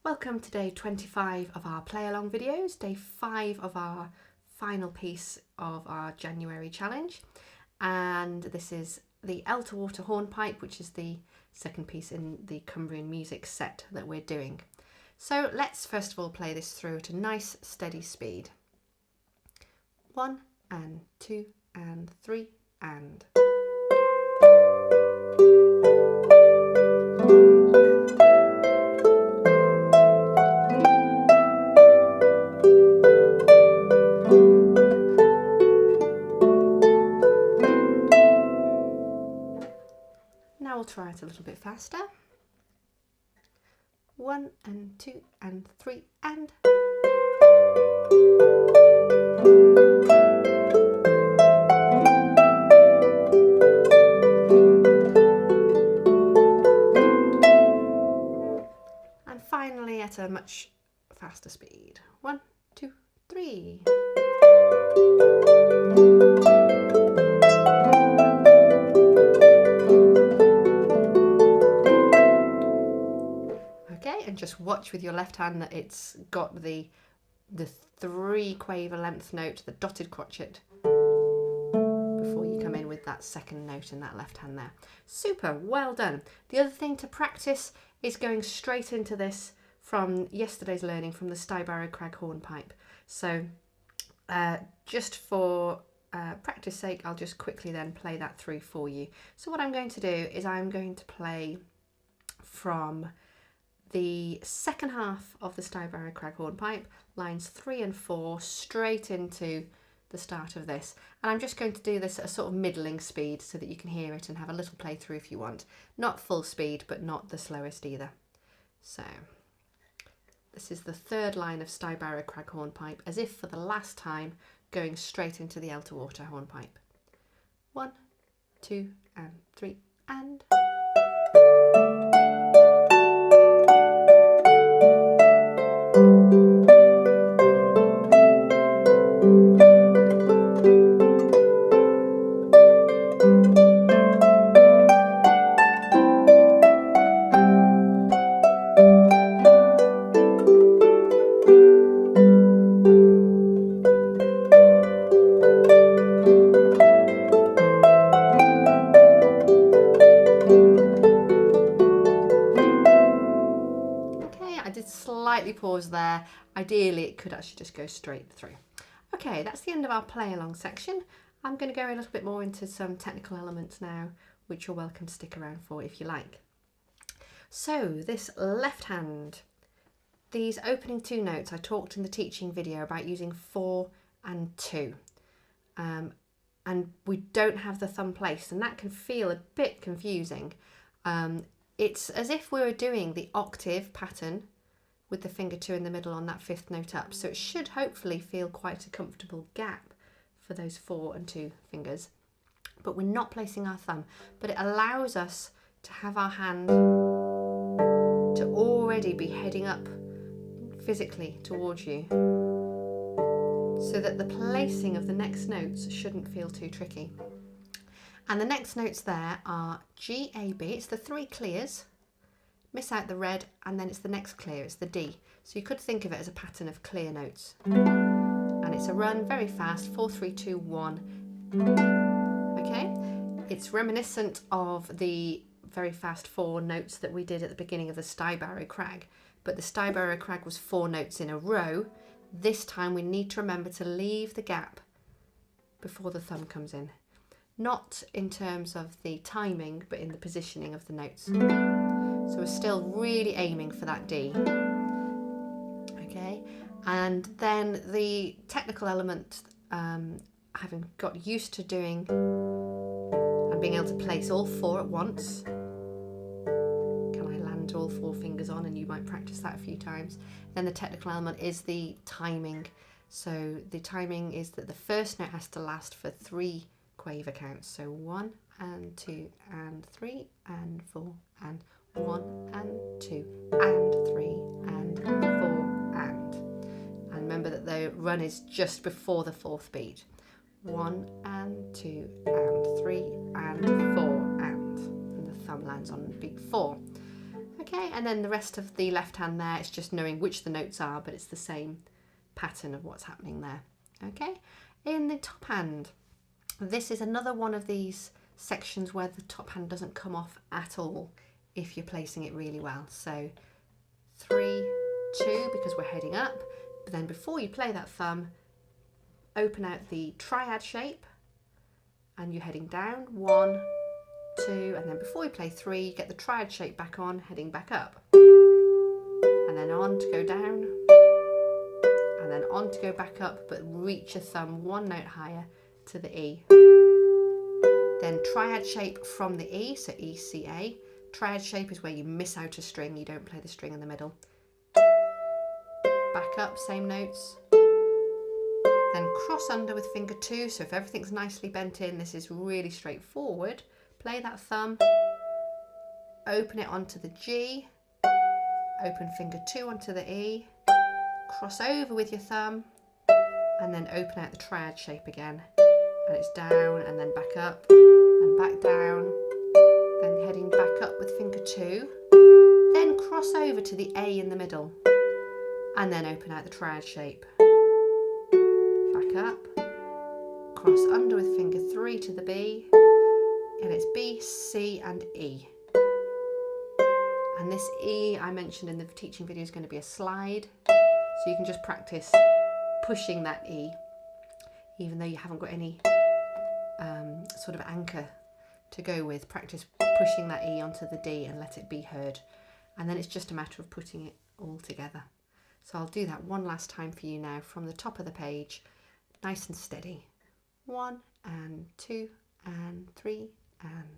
Welcome to day 25 of our play-along videos, day 5 of our final piece of our JaNEWary challenge, and this is the Elterwater hornpipe, which is the second piece in the Cumbrian music set that we're doing. So let's first of all play this through at a nice steady speed. 1 and 2 and 3 and... Now we'll try it a little bit faster. 1 and 2 and 3 and... And finally at a much faster speed. 1, 2, 3. Okay, and just watch with your left hand that it's got the 3 quaver length note, the dotted crotchet, before you come in with that second note in that left hand there. Super, well done. The other thing to practice is going straight into this from yesterday's learning from the JaNEWary Crag hornpipe. So just for practice sake, I'll just quickly then play that through for you. So what I'm going to do is I'm going to play from the second half of the JaNEWary Crag hornpipe, lines 3 and 4, straight into the start of this. And I'm just going to do this at a sort of middling speed so that you can hear it and have a little play through if you want. Not full speed, but not the slowest either. So this is the third line of JaNEWary Crag hornpipe, as if for the last time, going straight into the Elterwater hornpipe. 1, 2 and 3 and... Slightly pause there. Ideally it could actually just go straight through. Okay, that's the end of our play along section. I'm going to go a little bit more into some technical elements now, which you're welcome to stick around for if you like. So this left hand, these opening 2 notes, I talked in the teaching video about using 4 and 2, and we don't have the thumb placed, and that can feel a bit confusing. It's as if we were doing the octave pattern with the finger 2 in the middle on that 5th note up. So it should hopefully feel quite a comfortable gap for those 4 and 2 fingers. But we're not placing our thumb, but it allows us to have our hand to already be heading up physically towards you, so that the placing of the next notes shouldn't feel too tricky. And the next notes there are G, A, B. It's the 3 clears. Miss out the red, and then it's the next clear, it's the D. So you could think of it as a pattern of clear notes. And it's a run very fast, 4, 3, 2, 1. Okay, it's reminiscent of the very fast 4 notes that we did at the beginning of the JaNEWary Crag, but the JaNEWary Crag was 4 notes in a row. This time we need to remember to leave the gap before the thumb comes in. Not in terms of the timing, but in the positioning of the notes. So we're still really aiming for that D. Okay, and then the technical element, having got used to doing and being able to place all 4 at once. Can I land all 4 fingers on? And you might practice that a few times. Then the technical element is the timing. So the timing is that the first note has to last for 3 quaver counts. So 1 and 2 and 3 and 4 and 1 and 2 and 3 and 4 and remember that the run is just before the 4th beat. 1 and 2 and 3 and 4 and the thumb lands on beat 4. Okay, and then the rest of the left hand there, it's just knowing which the notes are, but it's the same pattern of what's happening there. Okay, in the top hand, this is another one of these sections where the top hand doesn't come off at all if you're placing it really well. So 3, 2, because we're heading up, but then before you play that thumb, open out the triad shape and you're heading down, 1, 2, and then before you play 3, you get the triad shape back on, heading back up, and then on to go down, and then on to go back up, but reach your thumb 1 note higher to the E. Then triad shape from the E, so E, C, A. Triad shape is where you miss out a string, you don't play the string in the middle. Back up, same notes. Then cross under with finger 2, so if everything's nicely bent in, this is really straightforward. Play that thumb, open it onto the G, open finger 2 onto the E, cross over with your thumb, and then open out the triad shape again. And it's down and then back up and back down, then heading back up with finger 2, then cross over to the A in the middle, and then open out the triad shape. Back up, cross under with finger 3 to the B, and it's B, C and E. And this E I mentioned in the teaching video is going to be a slide, so you can just practice pushing that E, even though you haven't got any sort of anchor to go with. Practice pushing that E onto the D and let it be heard, and then it's just a matter of putting it all together. So I'll do that one last time for you now from the top of the page, nice and steady. 1 and 2 and 3 and